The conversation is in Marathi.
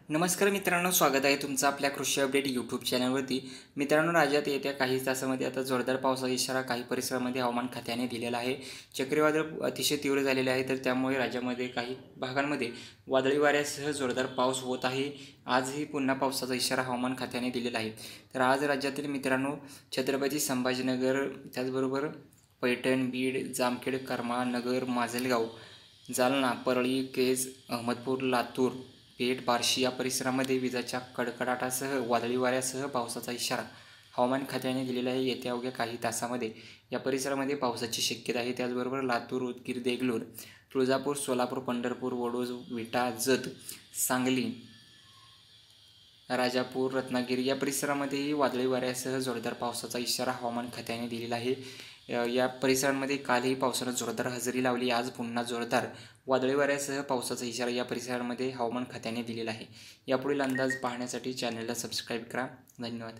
नमस्कार मित्रांनो, स्वागत आहे तुमचं आपल्या कृषी अपडेट यूट्यूब चॅनलवरती. मित्रांनो, राज्यात येत्या काही तासामध्ये आता जोरदार पावसाचा इशारा काही परिसरामध्ये हवामान खात्याने दिलेला आहे. चक्रीवादळ अतिशय तीव्र झालेले आहे, तर त्यामुळे राज्यामध्ये काही भागांमध्ये वादळी वाऱ्यासह जोरदार पाऊस होत आहे. आजही पुन्हा पावसाचा इशारा हवामान खात्याने दिलेला आहे. तर आज राज्यातील मित्रांनो, छत्रपती संभाजीनगर, त्याचबरोबर पैठण, बीड, जामखेड, करमाळा, नगर, माजलगाव, जालना, परळी, केज, अहमदपूर, लातूर, पेठ, बार्शी या परिसरामध्ये विजांच्या कडकडाटासह वादळी वाऱ्यासह पावसाचा इशारा हवामान खात्याने दिलेला आहे. येत्या अवघ्या काही तासामध्ये या परिसरामध्ये पावसाची शक्यता आहे. त्याचबरोबर लातूर, उदगीर, देगलूर, तुळजापूर, सोलापूर, पंढरपूर, वडोज, विटा, जत, सांगली, राजापूर, रत्नागिरी या परिसरामध्येही वादळी वाऱ्यासह जोरदार पावसाचा इशारा हवामान खात्याने दिलेला आहे. या परिसरांमध्ये कालही पावसानं जोरदार हजेरी लावली. आज पुन्हा जोरदार वादळी वाऱ्यासह पावसाचा इशारा या परिसरामध्ये हवामान खात्याने दिलेला आहे. यापुढील अंदाज पाहण्यासाठी चॅनलला सबस्क्राईब करा. धन्यवाद.